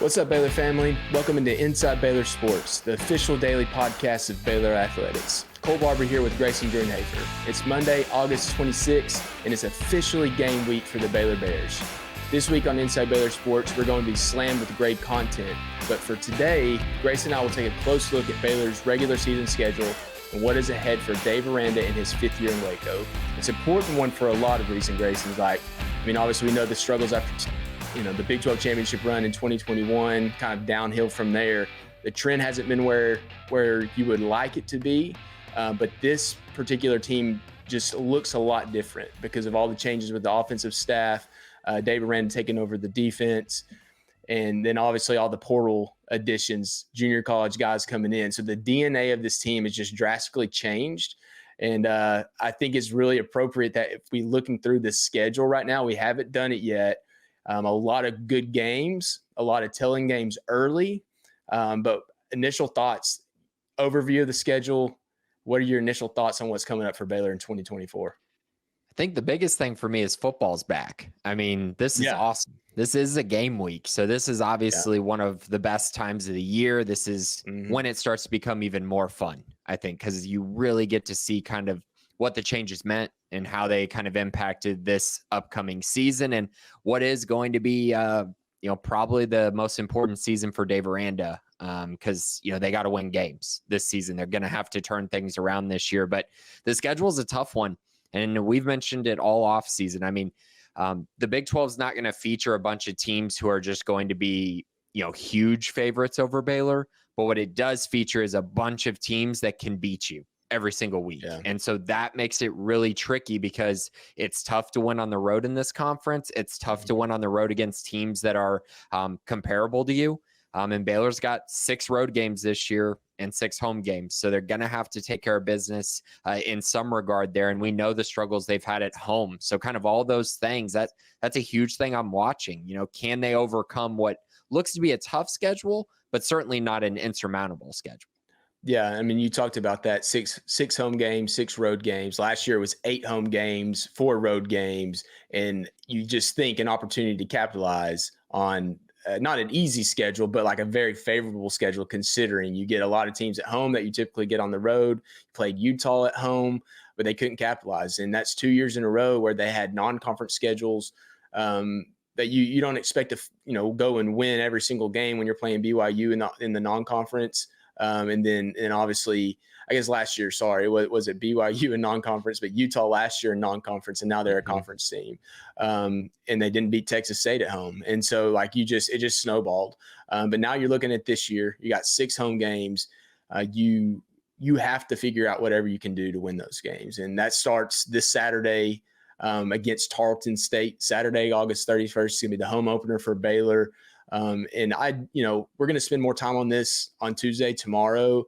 What's up, Baylor family? Welcome into Inside Baylor Sports, the official daily podcast of Baylor Athletics. Cole Barber here with Grayson Greenhafer. It's Monday, August 26th, and it's officially game week for the Baylor Bears. This week on Inside Baylor Sports, we're going to be slammed with great content. But for today, Grayson and I will take a close look at Baylor's regular season schedule and what is ahead for Dave Aranda in his fifth year in Waco. It's an important one for a lot of reasons, Grayson. Obviously we know the struggles after the Big 12 championship run in 2021, kind of downhill from there. The trend hasn't been where you would like it to be, but this particular team just looks a lot different because of all the changes with the offensive staff, Dave Aranda taking over the defense, and then obviously all the portal additions, junior college guys coming in. So the DNA of this team has just drastically changed. And I think it's really appropriate that if we're looking through the schedule right now, we haven't done it yet. A lot of good games, a lot of telling games early. But initial thoughts, overview of the schedule. What are your initial thoughts on what's coming up for Baylor in 2024? I think the biggest thing for me is football's back. I mean, this is awesome. This is a game week. So this is obviously one of the best times of the year. This is when it starts to become even more fun, I think, because you really get to see kind of what the changes meant and how they kind of impacted this upcoming season and what is going to be, probably the most important season for Dave Aranda because, they got to win games this season. They're going to have to turn things around this year, but the schedule is a tough one. And we've mentioned it all off season. I mean, the Big 12 is not going to feature a bunch of teams who are just going to be, huge favorites over Baylor. But what it does feature is a bunch of teams that can beat you every single week. Yeah. And so that makes it really tricky because it's tough to win on the road in this conference. It's tough to win on the road against teams that are comparable to you. And Baylor's got 6 road games this year and 6 home games. So they're going to have to take care of business in some regard there. And we know the struggles they've had at home. So kind of all those things, that's a huge thing I'm watching. Can they overcome what looks to be a tough schedule, but certainly not an insurmountable schedule? Yeah, I mean, you talked about that six home games, 6 road games. Last year it was 8 home games, 4 road games, and you just think an opportunity to capitalize on not an easy schedule, but like a very favorable schedule considering you get a lot of teams at home that you typically get on the road. You played Utah at home, but they couldn't capitalize, and that's 2 years in a row where they had non-conference schedules that you don't expect to go and win every single game when you're playing BYU in the non-conference. And obviously, I guess last year, was it BYU in non-conference, but Utah last year in non-conference, and now they're a conference team. And they didn't beat Texas State at home. And so it just snowballed. But now you're looking at this year, you got 6 home games. You have to figure out whatever you can do to win those games. And that starts this Saturday against Tarleton State. Saturday, August 31st is going to be the home opener for Baylor. And we're going to spend more time on this on Tuesday, tomorrow,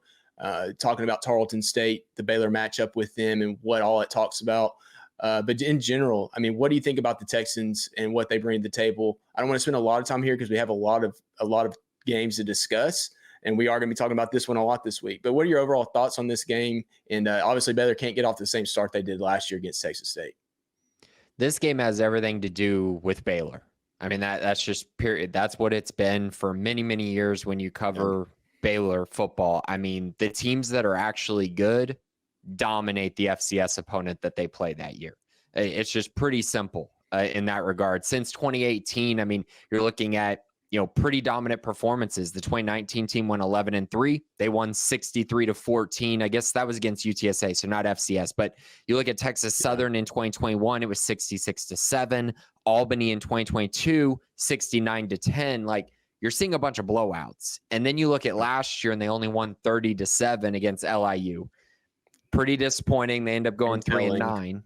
talking about Tarleton State, the Baylor matchup with them and what all it talks about. But in general, I mean, what do you think about the Texans and what they bring to the table? I don't want to spend a lot of time here because we have a lot of games to discuss, and we are going to be talking about this one a lot this week. But what are your overall thoughts on this game? And obviously Baylor can't get off the same start they did last year against Texas State. This game has everything to do with Baylor. I mean, that's just period. That's what it's been for many, many years when you cover Baylor football. I mean, the teams that are actually good dominate the FCS opponent that they play that year. It's just pretty simple in that regard. Since 2018, I mean, you're looking at, pretty dominant performances. The 2019 team won 11-3. They won 63-14. I guess that was against UTSA, so not FCS. But you look at Texas Southern in 2021, it was 66-7. Albany in 2022, 69-10. You're seeing a bunch of blowouts. And then you look at last year and they only won 30-7 against LIU. Pretty disappointing. They end up going 3-9.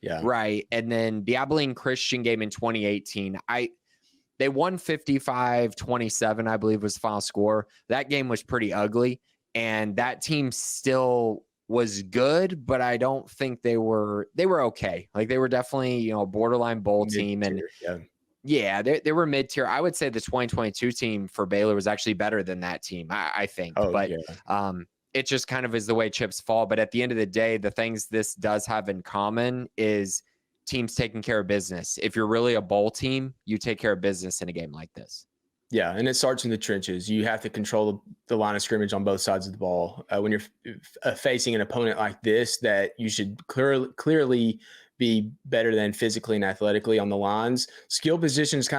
Yeah. Right. And then the Abilene Christian game in 2018, they won 55-27, I believe was the final score. That game was pretty ugly. And that team still was good, but I don't think they were okay. They were definitely, a borderline bowl team. And they were mid-tier. I would say the 2022 team for Baylor was actually better than that team, I think. It just kind of is the way chips fall. But at the end of the day, the things this does have in common is teams taking care of business. If you're really a bowl team, you take care of business in a game like this. Yeah, and it starts in the trenches. You have to control the line of scrimmage on both sides of the ball. When you're facing an opponent like this, that you should clearly be better than physically and athletically on the lines. Skill positions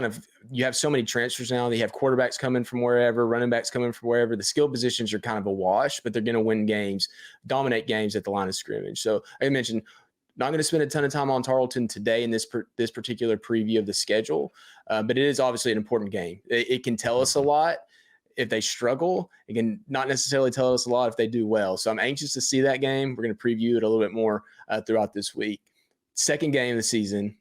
you have so many transfers now. You have quarterbacks coming from wherever, running backs coming from wherever. The skill positions are kind of a wash, but they're going to win games, dominate games at the line of scrimmage. So I mentioned, not going to spend a ton of time on Tarleton today in this particular preview of the schedule, but it is obviously an important game. It can tell us a lot if they struggle. It can not necessarily tell us a lot if they do well. So I'm anxious to see that game. We're going to preview it a little bit more throughout this week. Second game of the season,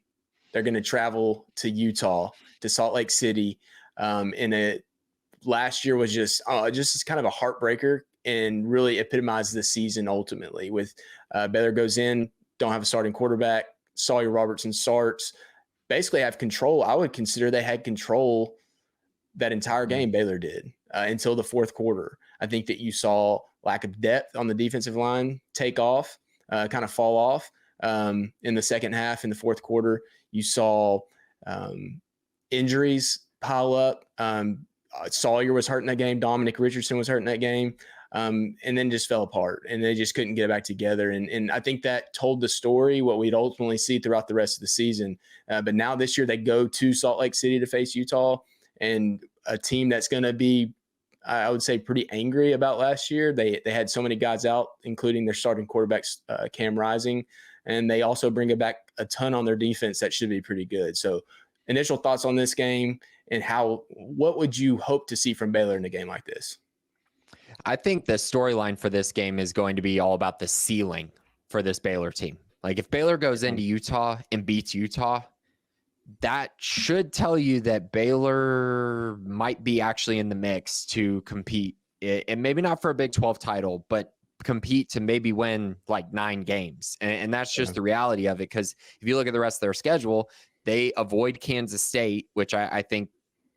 they're going to travel to Utah, to Salt Lake City. Last year was just kind of a heartbreaker and really epitomized the season ultimately. With Baylor goes in, don't have a starting quarterback. Sawyer Robertson starts. Basically have control. I would consider they had control that entire game, Baylor did, until the fourth quarter. I think that you saw lack of depth on the defensive line take off, kind of fall off in the second half. In the fourth quarter, you saw injuries pile up. Sawyer was hurt in that game. Dominic Richardson was hurt in that game. And then just fell apart, and they just couldn't get it back together. And I think that told the story, what we'd ultimately see throughout the rest of the season. But now this year they go to Salt Lake City to face Utah, and a team that's going to be, I would say, pretty angry about last year. They had so many guys out, including their starting quarterbacks, Cam Rising, and they also bring it back a ton on their defense that should be pretty good. So initial thoughts on this game, and what would you hope to see from Baylor in a game like this? I think the storyline for this game is going to be all about the ceiling for this Baylor team. Like, if Baylor goes into Utah and beats Utah, that should tell you that Baylor might be actually in the mix to compete, and maybe not for a Big 12 title, but compete to maybe win like 9 games. And that's just the reality of it. Because if you look at the rest of their schedule, they avoid Kansas State, which I think,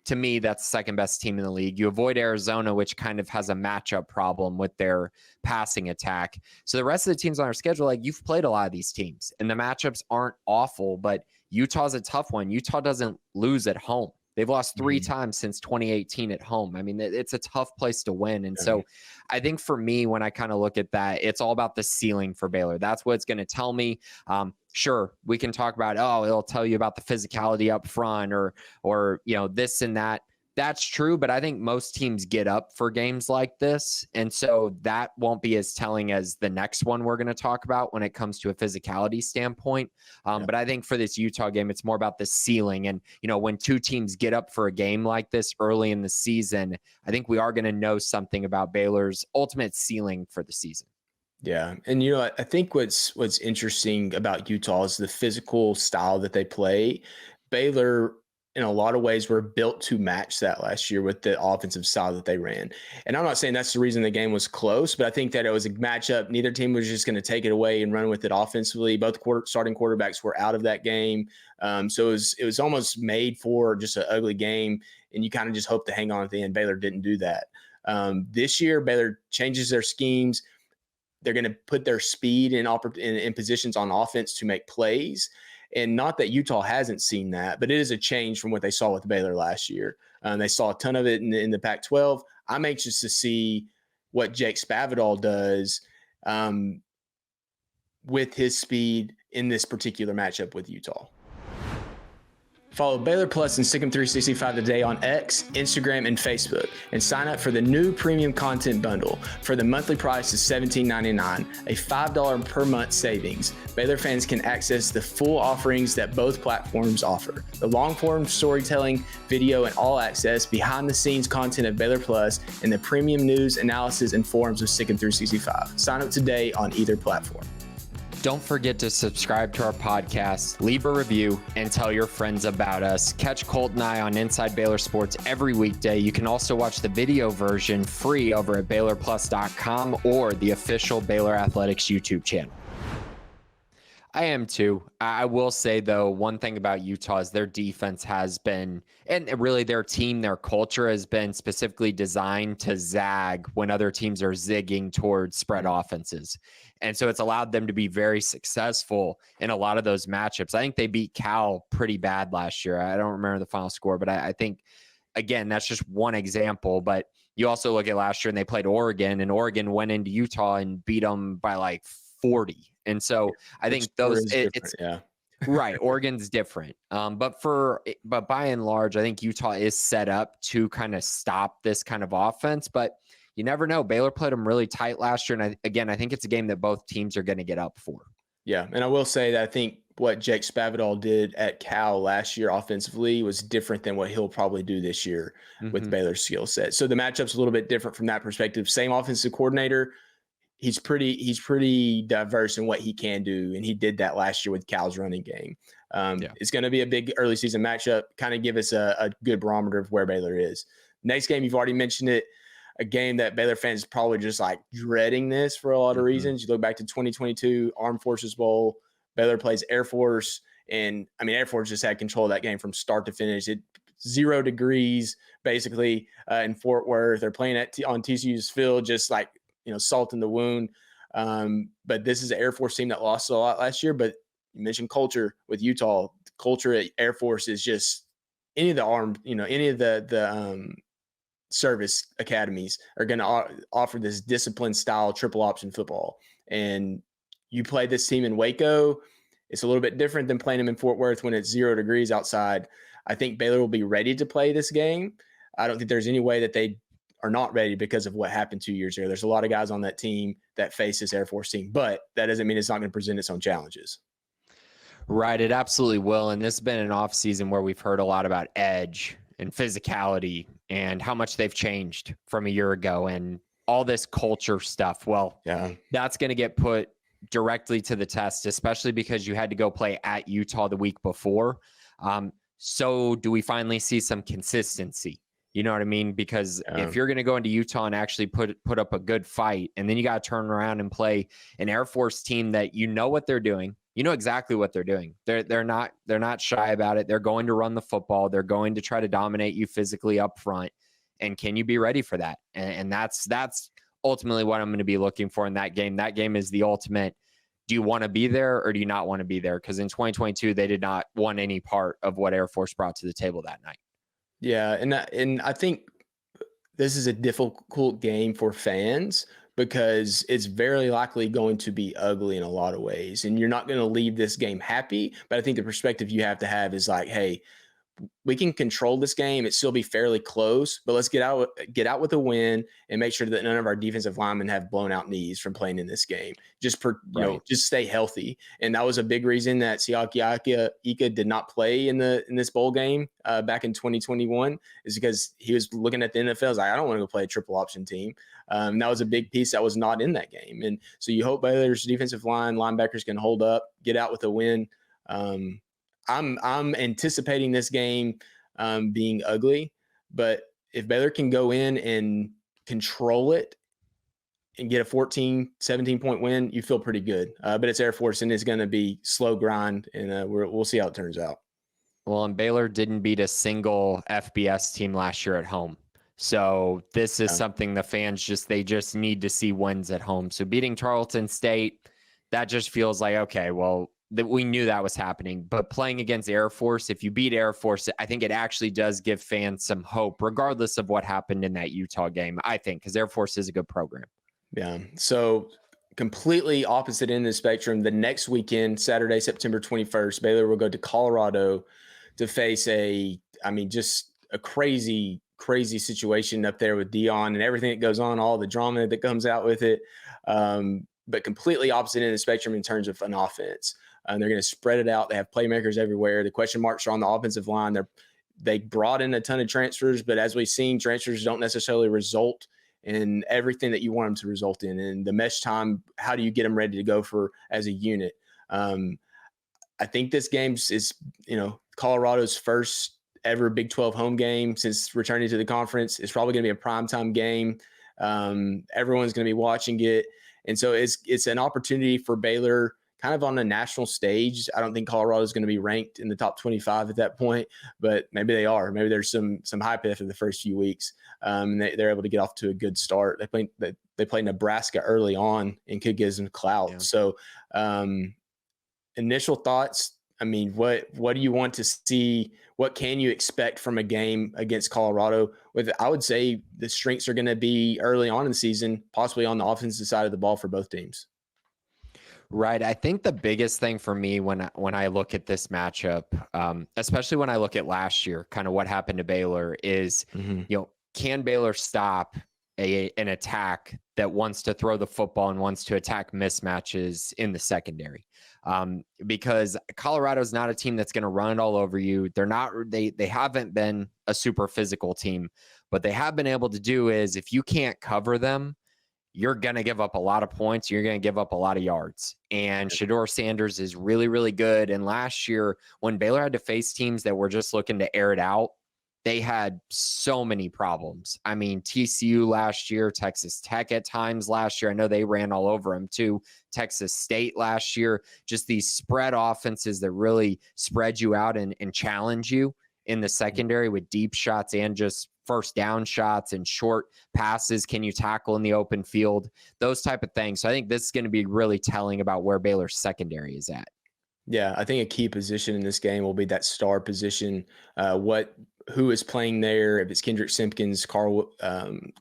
to me, that's the second best team in the league. You avoid Arizona, which kind of has a matchup problem with their passing attack. So the rest of the teams on our schedule, like, you've played a lot of these teams, and the matchups aren't awful, but Utah's a tough one. Utah doesn't lose at home. They've lost 3 times since 2018 at home. I mean, it's a tough place to win. And so I think for me, when I kind of look at that, it's all about the ceiling for Baylor. That's what it's going to tell me. Sure, we can talk about, it'll tell you about the physicality up front or this and that. That's true, but I think most teams get up for games like this, and so that won't be as telling as the next one we're going to talk about when it comes to a physicality standpoint. But I think for this Utah game, it's more about the ceiling. And, when two teams get up for a game like this early in the season, I think we are going to know something about Baylor's ultimate ceiling for the season. Yeah. And, I think what's interesting about Utah is the physical style that they play. Baylor, in a lot of ways, were built to match that last year with the offensive style that they ran. And I'm not saying that's the reason the game was close, but I think that it was a matchup. Neither team was just going to take it away and run with it offensively. Both starting quarterbacks were out of that game. So it was almost made for just an ugly game, and you kind of just hope to hang on at the end. Baylor didn't do that. This year, Baylor changes their schemes. They're going to put their speed in positions on offense to make plays. And not that Utah hasn't seen that, but it is a change from what they saw with Baylor last year. They saw a ton of it in the Pac-12. I'm anxious to see what Jake Spavital does with his speed in this particular matchup with Utah. Follow Baylor Plus and Sick'em 365 today on X, Instagram, and Facebook, and sign up for the new premium content bundle. For the monthly price is $17.99, a $5 per month savings. Baylor fans can access the full offerings that both platforms offer: the long-form storytelling, video, and all access behind-the-scenes content of Baylor Plus, and the premium news, analysis, and forums of Sick'em 365. Sign up today on either platform. Don't forget to subscribe to our podcast, leave a review, and tell your friends about us. Catch Colt and I on Inside Baylor Sports every weekday. You can also watch the video version free over at BaylorPlus.com or the official Baylor Athletics YouTube channel. I am too. I will say, though, one thing about Utah is their defense has been, and really their team, their culture has been specifically designed to zag when other teams are zigging towards spread offenses. And so it's allowed them to be very successful in a lot of those matchups. I think they beat Cal pretty bad last year. I don't remember the final score, but I think again, that's just one example, but you also look at last year and they played Oregon, and Oregon went into Utah and beat them by like 40. And so I think it's right. Oregon's different. But by and large, I think Utah is set up to kind of stop this kind of offense, but you never know. Baylor played them really tight last year. And I think it's a game that both teams are going to get up for. Yeah. And I will say that I think what Jake Spavital did at Cal last year offensively was different than what he'll probably do this year with Baylor's skill set. So the matchup's a little bit different from that perspective. Same offensive coordinator. He's pretty diverse in what he can do. And he did that last year with Cal's running game. It's going to be a big early season matchup, kind of give us a good barometer of where Baylor is. Next game, you've already mentioned it, a game that Baylor fans probably just like dreading this for a lot of reasons. You look back to 2022 Armed Forces Bowl, Baylor plays Air Force. And I mean, Air Force just had control of that game from start to finish. 0 degrees basically in Fort Worth. They're playing on TCU's field, just like, salt in the wound. But this is an Air Force team that lost a lot last year. But you mentioned culture with Utah. Culture at Air Force is just any of the service academies are going to offer this disciplined style triple option football. And you play this team in Waco, it's a little bit different than playing them in Fort Worth when it's 0 degrees outside. I think Baylor will be ready to play this game. I don't think there's any way that they are not ready because of what happened 2 years ago. There's a lot of guys on that team that face this Air Force team, but that doesn't mean it's not going to present its own challenges. Right. It absolutely will. And this has been an off season where we've heard a lot about edge and physicality and how much they've changed from a year ago and all this culture stuff. Well, that's going to get put directly to the test, especially because you had to go play at Utah the week before. So do we finally see some consistency? You know what I mean? Because if you're going to go into Utah and actually put up a good fight, and then you got to turn around and play an Air Force team that you know what they're doing, you know exactly what they're doing. They're not shy about it. They're going to run the football. They're going to try to dominate you physically up front. And can you be ready for that? And that's ultimately what I'm going to be looking for in that game. That game is the ultimate. Do you want to be there or do you not want to be there? Because in 2022, they did not want any part of what Air Force brought to the table that night. Yeah, and I think this is a difficult game for fans because it's very likely going to be ugly in a lot of ways. And you're not going to leave this game happy. But I think the perspective you have to have is like, hey, we can control this game. It still be fairly close, but let's get out with a win and make sure that none of our defensive linemen have blown out knees from playing in this game. Just just stay healthy. And that was a big reason that Siaki Ika did not play in this bowl game back in 2021, is because he was looking at the NFL. Was like, I don't want to go play a triple option team. That was a big piece that was not in that game. And so you hope Baylor's defensive linebackers can hold up, get out with a win. I'm anticipating this game being ugly, but if Baylor can go in and control it and get a 14, 17-point win, you feel pretty good. But it's Air Force, and it's going to be slow grind, and we'll see how it turns out. Well, and Baylor didn't beat a single FBS team last year at home. So this is something the fans they just need to see wins at home. So beating Tarleton State, that just feels like, okay, well, that we knew that was happening. But playing against Air Force, if you beat Air Force, I think it actually does give fans some hope, regardless of what happened in that Utah game, I think, because Air Force is a good program. Yeah. So completely opposite end of the spectrum. The next weekend, Saturday, September 21st, Baylor will go to Colorado to face just a crazy situation up there with Dion and everything that goes on, all the drama that comes out with it. But completely opposite end of the spectrum in terms of an offense. They're going to spread it out. They have playmakers everywhere. The question marks are on the offensive line. They brought in a ton of transfers, but as we've seen, transfers don't necessarily result in everything that you want them to result in. And the mesh time, how do you get them ready to go as a unit? I think this game is, Colorado's first ever Big 12 home game since returning to the conference. It's probably going to be a primetime game. Everyone's going to be watching it. And so it's an opportunity for Baylor kind of on a national stage. I don't think Colorado is going to be ranked in the top 25 at that point, but maybe they are. Maybe there's some hype after the first few weeks. And they're able to get off to a good start. They play Nebraska early on and could give them clout. Yeah. So initial thoughts, I mean, what do you want to see? What can you expect from a game against Colorado? I would say the strengths are going to be early on in the season, possibly on the offensive side of the ball for both teams. Right. I think the biggest thing for me when I look at this matchup, especially when I look at last year, kind of what happened to Baylor is, can Baylor stop an attack that wants to throw the football and wants to attack mismatches in the secondary? Because Colorado's not a team that's going to run it all over you. They haven't been a super physical team. What they have been able to do is, if you can't cover them, you're going to give up a lot of points. You're going to give up a lot of yards. And Shedeur Sanders is really, really good. And last year, when Baylor had to face teams that were just looking to air it out, they had so many problems. I mean, TCU last year, Texas Tech at times last year. I know they ran all over them too. Texas State last year. Just these spread offenses that really spread you out and challenge you in the secondary with deep shots and just first down shots and short passes. Can you tackle in the open field? Those type of things. So I think this is going to be really telling about where Baylor's secondary is at. Yeah, I think a key position in this game will be that star position. Who is playing there? If it's Kendrick Simpkins, Carl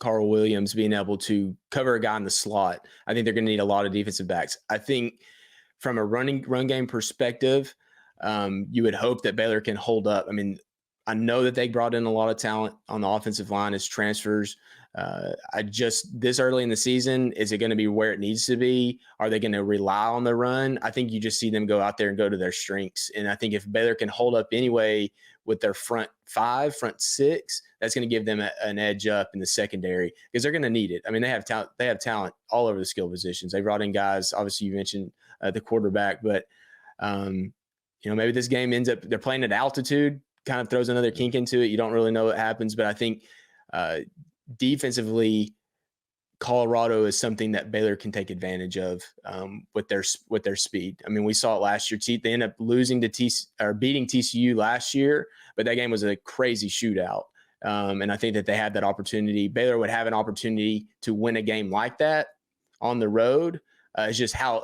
Williams, being able to cover a guy in the slot. I think they're going to need a lot of defensive backs. I think from a run game perspective, you would hope that Baylor can hold up. I mean, I know that they brought in a lot of talent on the offensive line as transfers. This early in the season, is it going to be where it needs to be? Are they going to rely on the run? I think you just see them go out there and go to their strengths. And I think if Baylor can hold up anyway with their front five, front six, that's going to give them an edge up in the secondary because they're going to need it. I mean, they have talent. They have talent all over the skill positions. They brought in guys. Obviously, you mentioned the quarterback, but maybe this game ends up they're playing at altitude. Kind of throws another kink into it. You don't really know what happens, but I think defensively, Colorado is something that Baylor can take advantage of with their speed. I mean, we saw it last year. They ended up beating TCU last year, but that game was a crazy shootout. And I think that they had that opportunity. Baylor would have an opportunity to win a game like that on the road. It's just how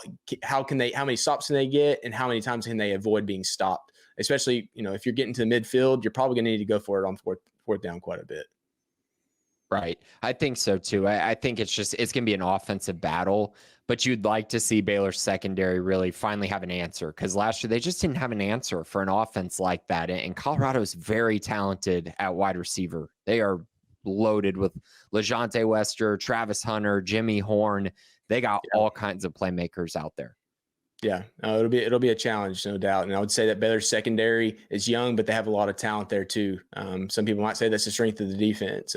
many stops can they get, and how many times can they avoid being stopped? Especially, if you're getting to the midfield, you're probably going to need to go for it on fourth down quite a bit. Right. I think so too. I think it's going to be an offensive battle, but you'd like to see Baylor's secondary really finally have an answer, because last year they just didn't have an answer for an offense like that. And Colorado is very talented at wide receiver. They are loaded with LeJonte Wester, Travis Hunter, Jimmy Horn. They got all kinds of playmakers out there. Yeah, it'll be a challenge, no doubt. And I would say that Baylor's secondary is young, but they have a lot of talent there too. Some people might say that's the strength of the defense.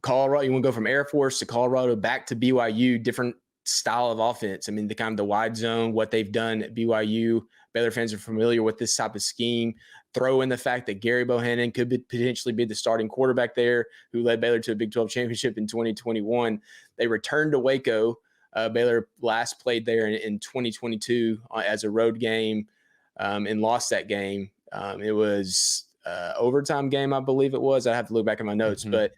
Colorado, you want to go from Air Force to Colorado back to BYU, different style of offense. I mean, the wide zone, what they've done at BYU, Baylor fans are familiar with this type of scheme. Throw in the fact that Gary Bohannon could potentially be the starting quarterback there, who led Baylor to a Big 12 championship in 2021. They returned to Waco. Baylor last played there in 2022 as a road game and lost that game. It was overtime game, I believe it was. I have to look back at my notes, but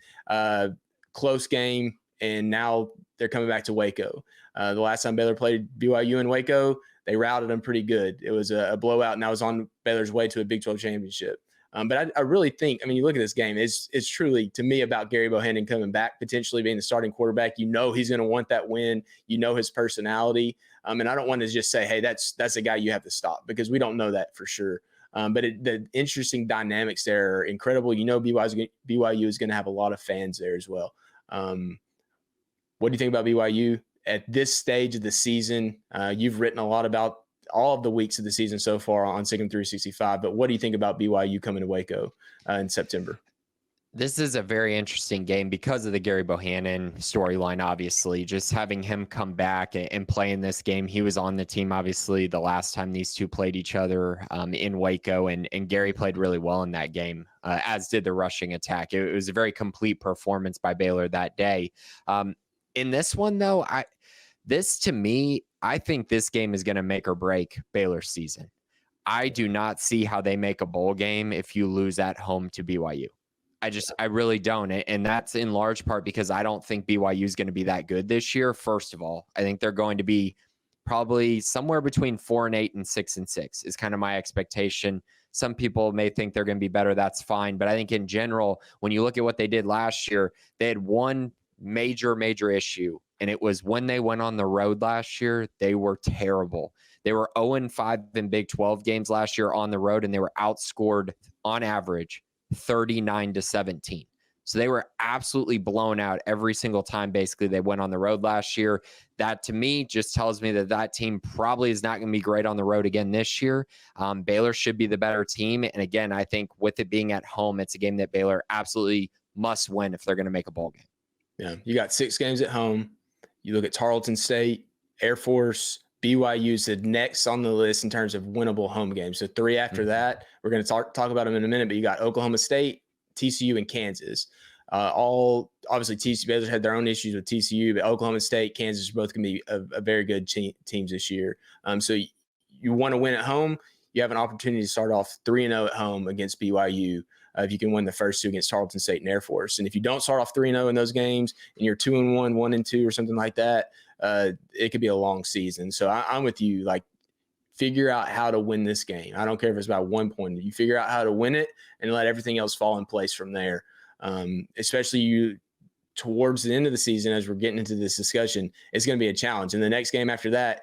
close game, and now they're coming back to Waco. The last time Baylor played BYU in Waco, they routed them pretty good. It was a blowout, and I was on Baylor's way to a Big 12 championship. But I really think, you look at this game, it's truly, to me, about Gary Bohannon coming back, potentially being the starting quarterback. He's going to want that win. His personality. And I don't want to just say, hey, that's a guy you have to stop, because we don't know that for sure. But the interesting dynamics there are incredible. BYU is going to have a lot of fans there as well. What do you think about BYU at this stage of the season? You've written a lot about all of the weeks of the season so far on Sigum 365, but what do you think about BYU coming to Waco in September? This is a very interesting game because of the Gary Bohannon storyline, obviously. Just having him come back and play in this game. He was on the team, obviously, the last time these two played each other in Waco, and Gary played really well in that game, as did the rushing attack. It was a very complete performance by Baylor that day. In this one, though, to me, I think this game is going to make or break Baylor's season. I do not see how they make a bowl game if you lose at home to BYU. I really don't. And that's in large part because I don't think BYU is going to be that good this year. First of all, I think they're going to be probably somewhere between 4-8 and 6-6 is kind of my expectation. Some people may think they're going to be better. That's fine. But I think in general, when you look at what they did last year, they had one major issue. And it was when they went on the road last year, they were terrible. They were 0-5 in Big 12 games last year on the road, and they were outscored on average 39-17. So they were absolutely blown out every single time, basically, they went on the road last year. That, to me, just tells me that team probably is not going to be great on the road again this year. Baylor should be the better team. And again, I think with it being at home, it's a game that Baylor absolutely must win if they're going to make a bowl game. Yeah, you got 6 games at home. You look at Tarleton State, Air Force, BYU's the next on the list in terms of winnable home games. So 3 after that. We're going to talk about them in a minute, but you got Oklahoma State, TCU, and Kansas. All obviously TCU, Baylor's had their own issues with TCU, but Oklahoma State, Kansas are both going to be a very good teams this year. So you want to win at home. You have an opportunity to start off 3-0 at home against BYU. If you can win the first 2 against Tarleton State and Air Force. And if you don't start off 3-0 in those games and you're 2-1, 1-2 or something like that, it could be a long season. So I'm with you. Like, figure out how to win this game. I don't care if it's about 1 point. You figure out how to win it and let everything else fall in place from there. Especially towards the end of the season, as we're getting into this discussion, it's going to be a challenge. And the next game after that,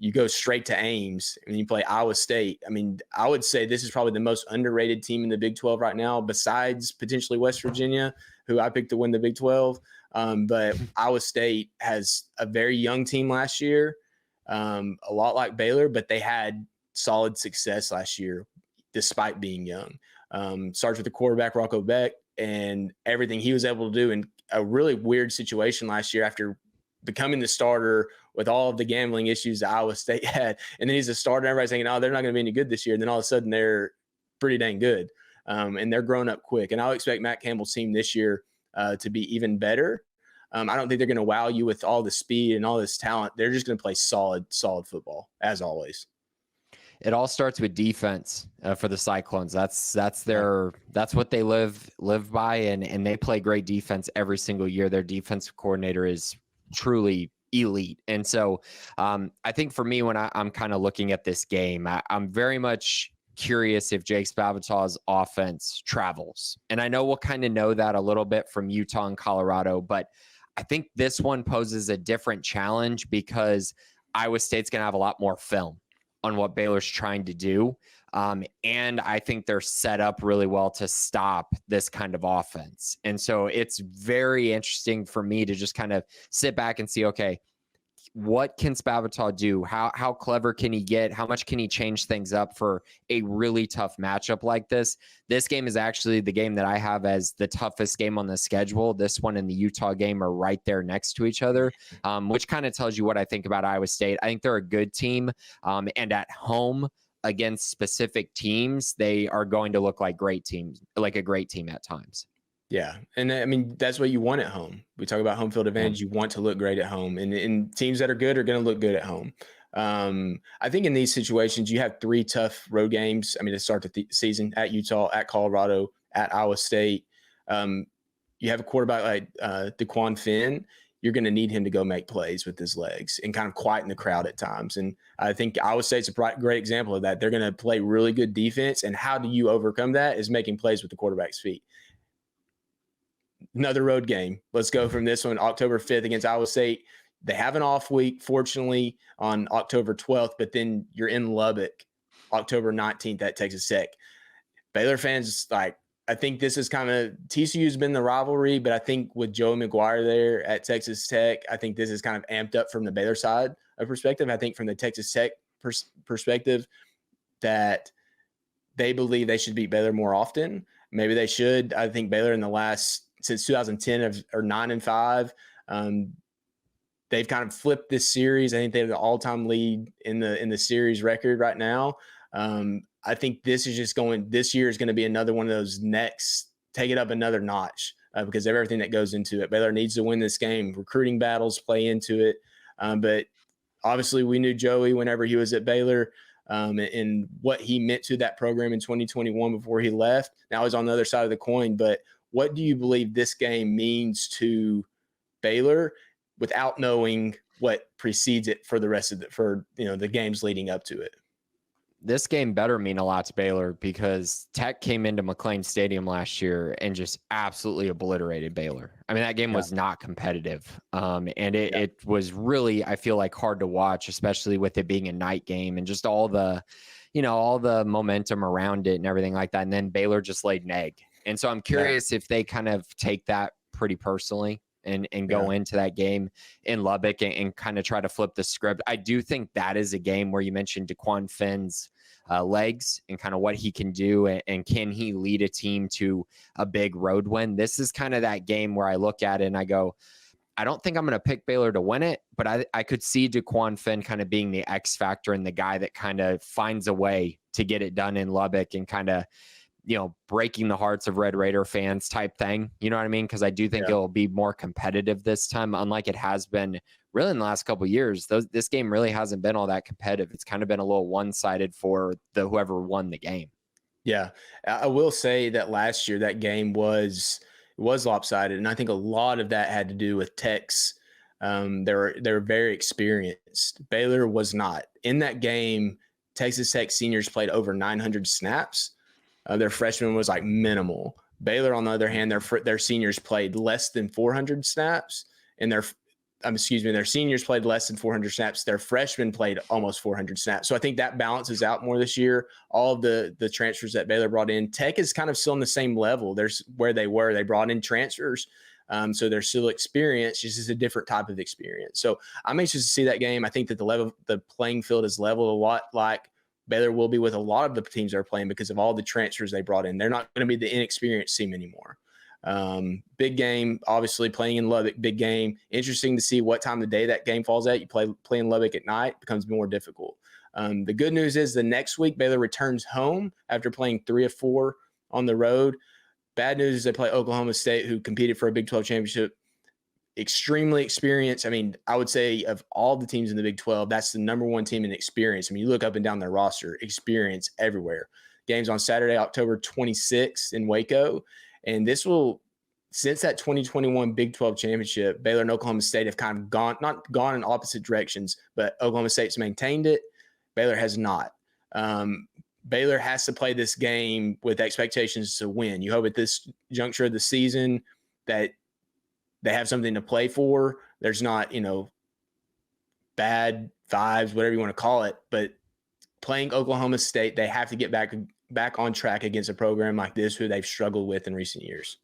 you go straight to Ames and you play Iowa State. I mean, I would say this is probably the most underrated team in the Big 12 right now, besides potentially West Virginia, who I picked to win the Big 12. But Iowa State has a very young team last year, a lot like Baylor, but they had solid success last year despite being young. Starts with the quarterback, Rocco Beck, and everything he was able to do in a really weird situation last year after becoming the starter with all of the gambling issues that Iowa State had. And then he's a starter. Everybody's thinking, oh, they're not going to be any good this year. And then all of a sudden they're pretty dang good. And they're growing up quick. And I'll expect Matt Campbell's team this year to be even better. I don't think they're going to wow you with all the speed and all this talent. They're just going to play solid football, as always. It all starts with defense for the Cyclones. That's what they live by, and they play great defense every single year. Their defensive coordinator is truly elite. And so I think for me, when I'm kind of looking at this game, I'm very much curious if Jake Spavital's offense travels. And I know we'll kind of know that a little bit from Utah and Colorado, but I think this one poses a different challenge because Iowa State's going to have a lot more film on what Baylor's trying to do. And I think they're set up really well to stop this kind of offense. And so it's very interesting for me to just kind of sit back and see, okay, what can Spavital do? How clever can he get? How much can he change things up for a really tough matchup like this? This game is actually the game that I have as the toughest game on the schedule. This one and the Utah game are right there next to each other, which kind of tells you what I think about Iowa State. I think they're a good team, and at home against specific teams, they are going to look like great teams, like a great team at times. Yeah. And I mean, that's what you want at home. We talk about home field advantage. You want to look great at home, and teams that are good are going to look good at home. I think in these situations, you have 3 tough road games. I mean, to start the season at Utah, at Colorado, at Iowa State. You have a quarterback like DeQuan Finn. You're going to need him to go make plays with his legs and kind of quieten the crowd at times. And I think Iowa State's a great example of that. They're going to play really good defense. And how do you overcome that is making plays with the quarterback's feet. Another road game. Let's go from this one, October 5th against Iowa State. They have an off week, fortunately, on October 12th, but then you're in Lubbock, October 19th at Texas Tech. Baylor fans, I think this is kind of – TCU's been the rivalry, but I think with Joey McGuire there at Texas Tech, I think this is kind of amped up from the Baylor side of perspective. I think from the Texas Tech perspective that they believe they should beat Baylor more often. Maybe they should. I think Baylor in the last – since 2010 are 9-5. They've kind of flipped this series. I think they have the all-time lead in the series record right now. I think this year is going to be another one of those take it up another notch because of everything that goes into it. Baylor needs to win this game. Recruiting battles play into it. But obviously we knew Joey whenever he was at Baylor and what he meant to that program in 2021 before he left. Now he's on the other side of the coin, but what do you believe this game means to Baylor without knowing what precedes it for the rest of the games leading up to it. This game better mean a lot to Baylor because Tech came into McLean Stadium last year and just absolutely obliterated Baylor. I mean, that game was not competitive. And it was really, I feel like, hard to watch, especially with it being a night game and just all the momentum around it and everything like that. And then Baylor just laid an egg. And so I'm curious if they kind of take that pretty personally and go into that game in Lubbock and kind of try to flip the script. I do think that is a game where you mentioned DeQuan Finn's legs and kind of what he can do and can he lead a team to a big road win. This is kind of that game where I look at it and I go, I don't think I'm going to pick Baylor to win it, but I could see DeQuan Finn kind of being the X factor and the guy that kind of finds a way to get it done in Lubbock and kind of, breaking the hearts of Red Raider fans type thing. You know what I mean? Because I do think it'll be more competitive this time, unlike it has been really in the last couple of years. This game really hasn't been all that competitive. It's kind of been a little one-sided for whoever won the game. Yeah, I will say that last year that game was lopsided, and I think a lot of that had to do with Tech's. They're very experienced. Baylor was not. In that game, Texas Tech seniors played over 900 snaps. Their freshman was like minimal. Baylor, on the other hand, their seniors played less than 400 snaps, and their seniors played less than 400 snaps. Their freshmen played almost 400 snaps. So I think that balances out more this year. All of the transfers that Baylor brought in, Tech is kind of still on the same level. There's where they were. They brought in transfers. So they're still experienced, just a different type of experience. So I'm anxious to see that game. I think that the playing field is leveled a lot like Baylor will be with a lot of the teams that are playing because of all the transfers they brought in. They're not going to be the inexperienced team anymore. Big game, obviously playing in Lubbock, big game. Interesting to see what time of the day that game falls at. You play in Lubbock at night, becomes more difficult. The good news is the next week Baylor returns home after playing 3 of 4 on the road. Bad news is they play Oklahoma State, who competed for a Big 12 championship. Extremely experienced. I mean, I would say of all the teams in the Big 12, that's the number one team in experience. I mean, you look up and down their roster, experience everywhere. Games on Saturday, October 26th in Waco. And this will, since that 2021 Big 12 championship, Baylor and Oklahoma State have kind of not gone in opposite directions, but Oklahoma State's maintained it. Baylor has not. Baylor has to play this game with expectations to win. You hope at this juncture of the season that they have something to play for. There's not, bad vibes, whatever you want to call it. But playing Oklahoma State, they have to get back on track against a program like this who they've struggled with in recent years.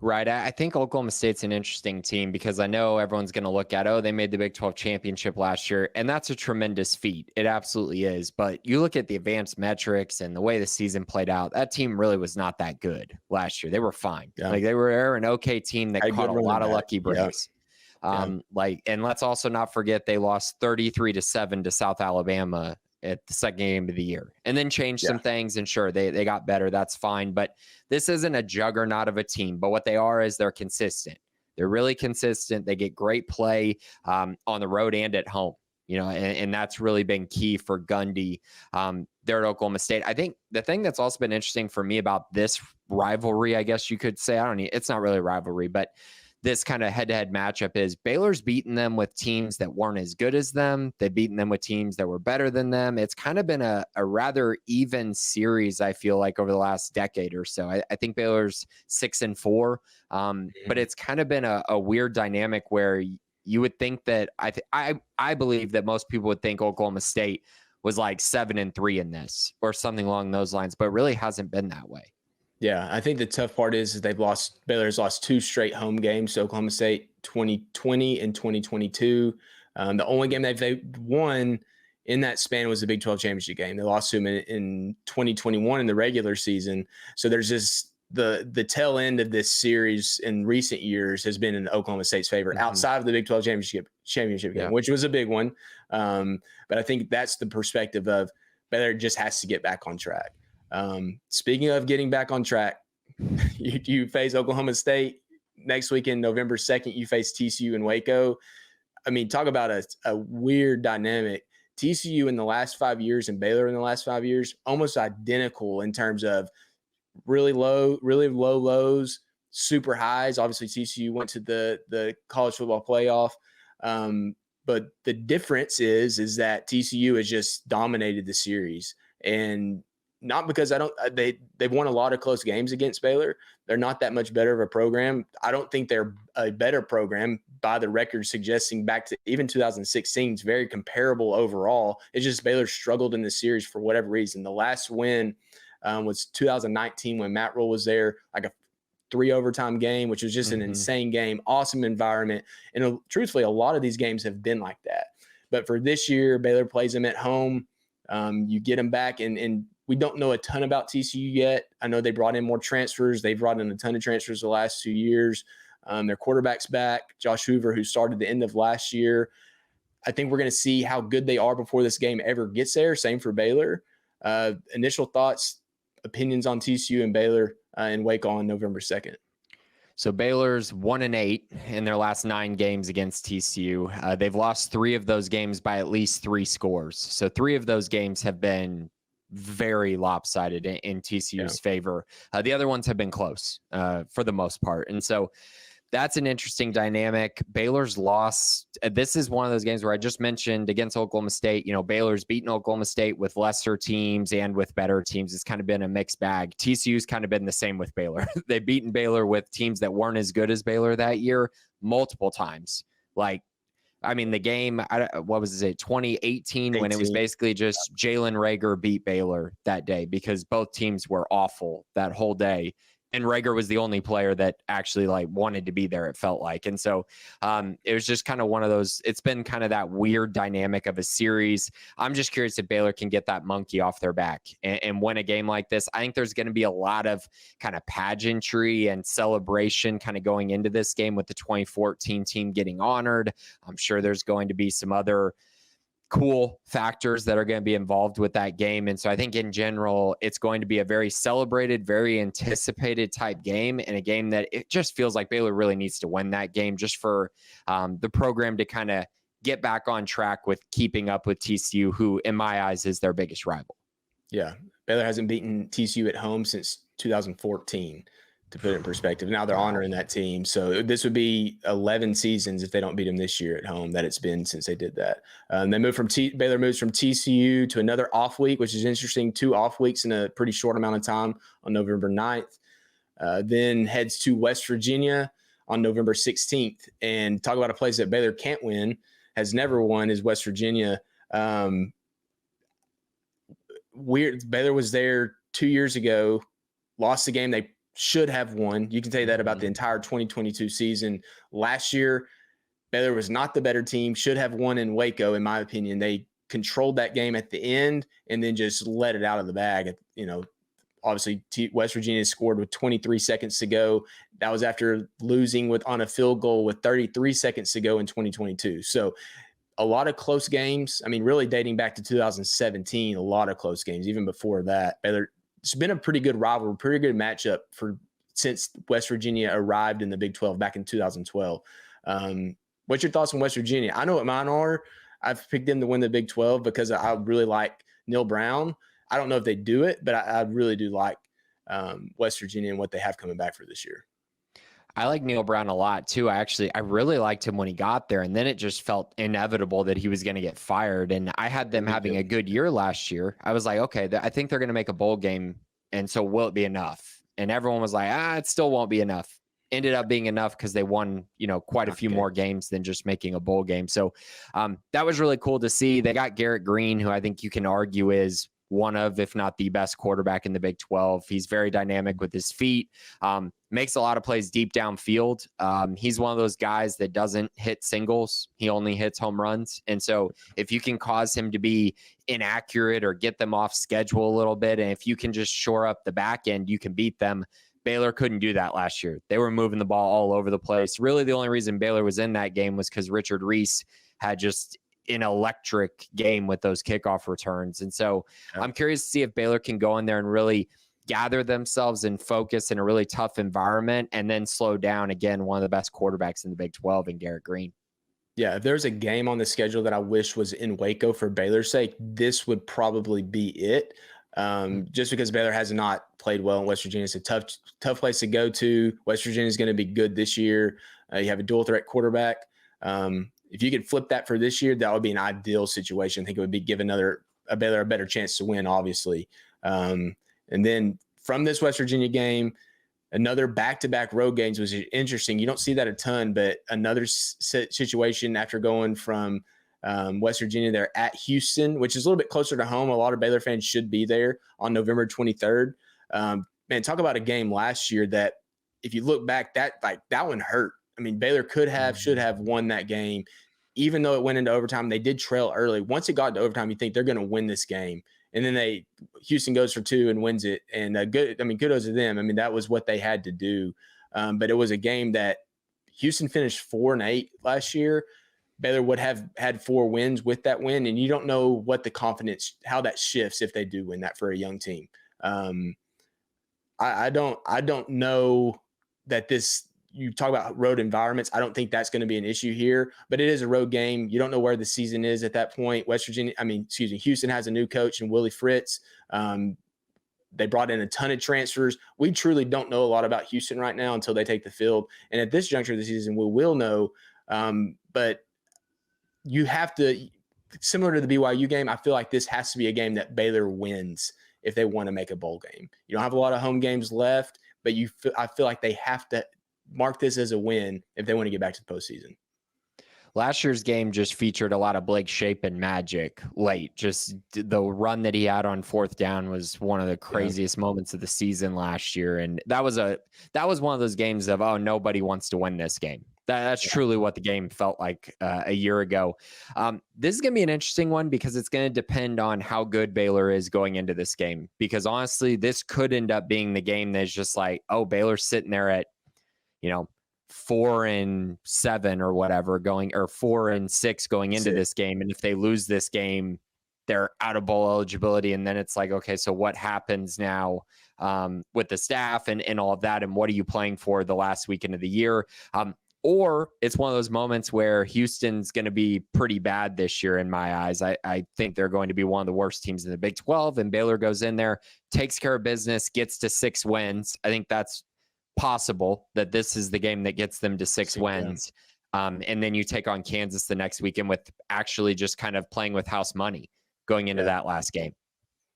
Right. I think Oklahoma State's an interesting team because I know everyone's going to look at, they made the Big 12 championship last year, and that's a tremendous feat. It absolutely is. But you look at the advanced metrics and the way the season played out, that team really was not that good last year. They were fine. Yeah. Like they were an okay team that caught a lot of lucky breaks. Yeah. And let's also not forget they lost 33-7 to South Alabama at the second game of the year and then changed some things. And sure, they got better. That's fine. But this isn't a juggernaut of a team. But what they are is they're consistent. They're really consistent. They get great play on the road and at home, and that's really been key for Gundy there at Oklahoma State. I think the thing that's also been interesting for me about this rivalry, I guess you could say, it's not really a rivalry, but this kind of head-to-head matchup is Baylor's beaten them with teams that weren't as good as them. They've beaten them with teams that were better than them. It's kind of been a rather even series, I feel like, over the last decade or so. I think Baylor's 6-4, but it's kind of been a weird dynamic where you would think that I believe that most people would think Oklahoma State was like 7-3 in this or something along those lines, but it really hasn't been that way. Yeah, I think the tough part is Baylor's lost 2 straight home games to Oklahoma State, 2020 and 2022. The only game they've won in that span was the Big 12 championship game. They lost to them in 2021 in the regular season. So there's just the tail end of this series in recent years has been in Oklahoma State's favor outside of the Big 12 championship game, which was a big one. But I think that's the perspective of Baylor just has to get back on track. Speaking of getting back on track, you face Oklahoma State next weekend, November 2nd. You face TCU in Waco. I mean, talk about a weird dynamic. TCU in the last 5 years and Baylor in the last 5 years, almost identical in terms of really low lows, super highs. Obviously, TCU went to the college football playoff. But the difference is that TCU has just dominated the series, and not because they've won a lot of close games against Baylor. They're not that much better of a program. I don't think they're a better program by the record suggesting back to even 2016. It's very comparable overall. It's just Baylor struggled in the series for whatever reason. The last win was 2019 when Matt Rule was there, like a 3 overtime game, which was just an insane game, awesome environment. And truthfully, a lot of these games have been like that. But for this year, Baylor plays them at home. You get them back, and we don't know a ton about TCU yet. I know they brought in more transfers. They've brought in a ton of transfers the last 2 years. Their quarterback's back, Josh Hoover, who started the end of last year. I think we're going to see how good they are before this game ever gets there. Same for Baylor. Initial thoughts, opinions on TCU and Baylor in Waco on November 2nd. So Baylor's 1-8 in their last 9 games against TCU. They've lost 3 of those games by at least 3 scores. So 3 of those games have been very lopsided in TCU's favor. The other ones have been close for the most part. And so that's an interesting dynamic. Baylor's loss. This is one of those games where I just mentioned against Oklahoma State, Baylor's beaten Oklahoma State with lesser teams and with better teams. It's kind of been a mixed bag. TCU's kind of been the same with Baylor. They've beaten Baylor with teams that weren't as good as Baylor that year multiple times. The game, what was it, 2018, when it was basically just Jalen Reagor beat Baylor that day because both teams were awful that whole day. And Reagor was the only player that actually wanted to be there, it felt like. And so it was just kind of one of those, it's been kind of that weird dynamic of a series. I'm just curious if Baylor can get that monkey off their back and win a game like this. I think there's going to be a lot of kind of pageantry and celebration kind of going into this game with the 2014 team getting honored. I'm sure there's going to be some other cool factors that are going to be involved with that game. And so I think in general, it's going to be a very celebrated, very anticipated type game, and a game that it just feels like Baylor really needs to win that game just for the program to kind of get back on track with keeping up with TCU, who in my eyes is their biggest rival. Yeah. Baylor hasn't beaten TCU at home since 2014. To put it in perspective. Now they're honoring that team. So this would be 11 seasons if they don't beat them this year at home that it's been since they did that. They moved from Baylor moves from TCU to another off week, which is interesting. 2 off weeks in a pretty short amount of time on November 9th. Then heads to West Virginia on November 16th. And talk about a place that Baylor can't win, has never won, is West Virginia. Weird. Baylor was there 2 years ago, lost the game they should have won. You can say that about the entire 2022 season. Last year, Baylor was not the better team, should have won in Waco, in my opinion. They controlled that game at the end and then just let it out of the bag. Obviously, West Virginia scored with 23 seconds to go. That was after losing on a field goal with 33 seconds to go in 2022. So a lot of close games. Really dating back to 2017, a lot of close games. Even before that, Baylor, it's been a pretty good rivalry, pretty good matchup since West Virginia arrived in the Big 12 back in 2012. What's your thoughts on West Virginia? I know what mine are. I've picked them to win the Big 12 because I really like Neil Brown. I don't know if they do it, but I really do like West Virginia and what they have coming back for this year. I like Neil Brown a lot too. I really liked him when he got there, and then it just felt inevitable that he was going to get fired. And I had them having a good year last year. I was like, okay, I think they're going to make a bowl game, and so will it be enough? And everyone was like, it still won't be enough. Ended up being enough because they won, quite a few more games than just making a bowl game. So that was really cool to see. They got Garrett Green, who I think you can argue is one of, if not the best quarterback in the Big 12. He's very dynamic with his feet, makes a lot of plays deep downfield. He's one of those guys that doesn't hit singles. He only hits home runs. And so if you can cause him to be inaccurate or get them off schedule a little bit, and if you can just shore up the back end, you can beat them. Baylor couldn't do that last year. They were moving the ball all over the place. Really, the only reason Baylor was in that game was because Richard Reese had just an electric game with those kickoff returns. And so I'm curious to see if Baylor can go in there and really gather themselves and focus in a really tough environment and then slow down, again, one of the best quarterbacks in the Big 12 in Garrett Green. Yeah, if there's a game on the schedule that I wish was in Waco for Baylor's sake, this would probably be it. Just because Baylor has not played well in West Virginia. It's a tough place to go to. West Virginia is going to be good this year. You have a dual threat quarterback. if you could flip that for this year, that would be an ideal situation. I think it would be give Baylor a better chance to win, obviously. And then from this West Virginia game, another back-to-back road games was interesting. You don't see that a ton, but another situation after going from West Virginia, they're at Houston, which is a little bit closer to home. A lot of Baylor fans should be there on November 23rd. Man, talk about a game last year that if you look back, that one hurt. I mean, Baylor should have won that game. Even though it went into overtime, they did trail early. Once it got to overtime, you think they're going to win this game. And then Houston goes for 2 and wins it. And kudos to them. I mean, that was what they had to do. But it was a game that Houston finished 4-8 last year. Baylor would have had 4 wins with that win. And you don't know what the confidence, how that shifts if they do win that for a young team. I don't know that you talk about road environments. I don't think that's going to be an issue here, but it is a road game. You don't know where the season is at that point. Houston has a new coach in Willie Fritz. They brought in a ton of transfers. We truly don't know a lot about Houston right now until they take the field. And at this juncture of the season, we will know. But you have to, similar to the BYU game, I feel like this has to be a game that Baylor wins if they want to make a bowl game. You don't have a lot of home games left, but I feel like they have to mark this as a win if they want to get back to the postseason. Last year's game just featured a lot of Blake Shapen magic late. Just the run that he had on 4th down was one of the craziest moments of the season last year. And that was one of those games of, nobody wants to win this game. That's truly what the game felt like a year ago. This is going to be an interesting one because it's going to depend on how good Baylor is going into this game. Because honestly, this could end up being the game that's just like, Baylor's sitting there at, 4-7 or whatever or 4-6 going into this game. And if they lose this game, they're out of bowl eligibility. And then it's like, okay, so what happens now with the staff and all of that? And what are you playing for the last weekend of the year? Or it's one of those moments where Houston's going to be pretty bad this year in my eyes. I think they're going to be one of the worst teams in the Big 12, and Baylor goes in there, takes care of business, gets to 6 wins. I think that's possible that this is the game that gets them to 6 wins. And then you take on Kansas the next weekend with actually just kind of playing with house money going into that last game.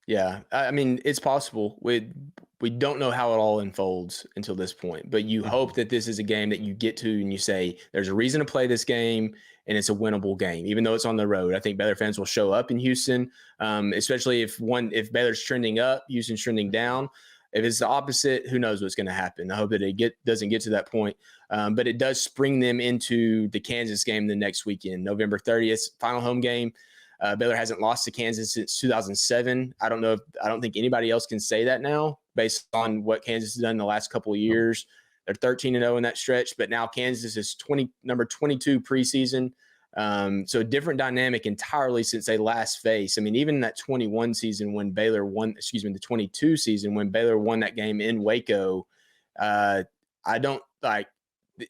Yeah. I mean, it's possible. We don't know how it all unfolds until this point, but you hope that this is a game that you get to and you say, there's a reason to play this game and it's a winnable game, even though it's on the road. I think Baylor fans will show up in Houston, especially if Baylor's trending up, Houston's trending down. If it's the opposite, who knows what's going to happen. I hope that it doesn't get to that point. But it does spring them into the Kansas game the next weekend, November 30th, final home game. Baylor hasn't lost to Kansas since 2007. I don't think anybody else can say that now based on what Kansas has done in the last couple of years. They're 13-0 in that stretch, but now Kansas is number 22 preseason. So a different dynamic entirely since they last faced. I mean, even that 21 season when Baylor won, the 22 season when Baylor won that game in Waco, I don't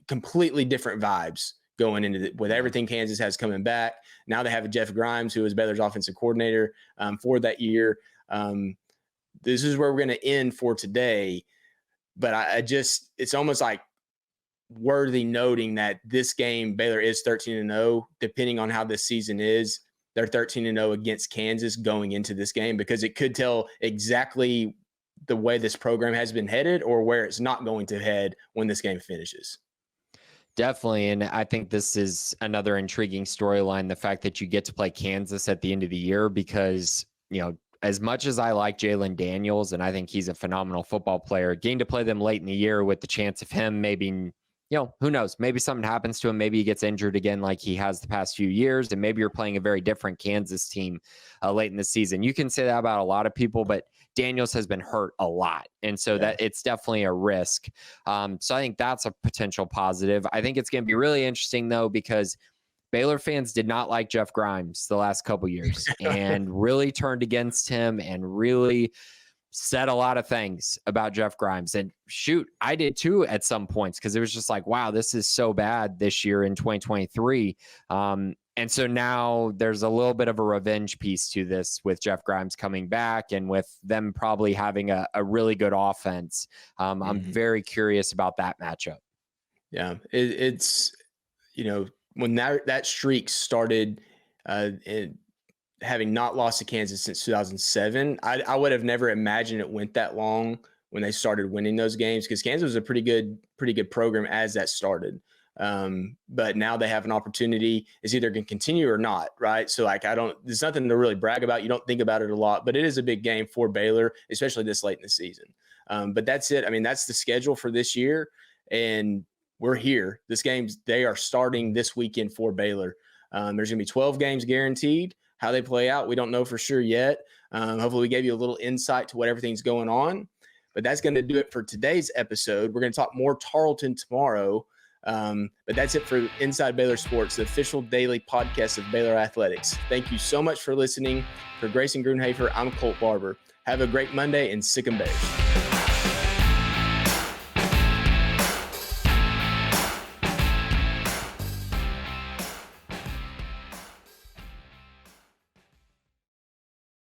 completely different vibes going into with everything Kansas has coming back. Now they have Jeff Grimes, who is Baylor's offensive coordinator for that year. This is where we're going to end for today. But it's almost like worthy noting that this game, Baylor is 13-0. Depending on how this season is, they're 13-0 against Kansas going into this game, because it could tell exactly the way this program has been headed or where it's not going to head when this game finishes. Definitely. And I think this is another intriguing storyline, the fact that you get to play Kansas at the end of the year, because, as much as I like Jalen Daniels, and I think he's a phenomenal football player, getting to play them late in the year with the chance of him maybe, who knows, maybe something happens to him. Maybe he gets injured again like he has the past few years, and maybe you're playing a very different Kansas team late in the season. You can say that about a lot of people, but Daniels has been hurt a lot. And so that it's definitely a risk. So I think that's a potential positive. I think it's going to be really interesting, though, because Baylor fans did not like Jeff Grimes the last couple years and really turned against him and really said a lot of things about Jeff Grimes. And shoot, I did too at some points, because it was just like, wow, this is so bad this year in 2023. And so now there's a little bit of a revenge piece to this with Jeff Grimes coming back and with them probably having a really good offense. I'm very curious about that matchup. Yeah, it's when that streak started, having not lost to Kansas since 2007, I would have never imagined it went that long when they started winning those games, because Kansas was a pretty good program as that started. But now they have an opportunity. It's either going to continue or not, right? So like, there's nothing to really brag about. You don't think about it a lot, but it is a big game for Baylor, especially this late in the season. But that's it. I mean, that's the schedule for this year, and we're here. They are starting this weekend for Baylor. There's going to be 12 games guaranteed. How they play out, we don't know for sure yet. Hopefully we gave you a little insight to what everything's going on. But that's going to do it for today's episode. We're going to talk more Tarleton tomorrow. But that's it for Inside Baylor Sports, the official daily podcast of Baylor Athletics. Thank you so much for listening. For Grayson Grunhafer, I'm Colt Barber. Have a great Monday, and sick 'em Bears.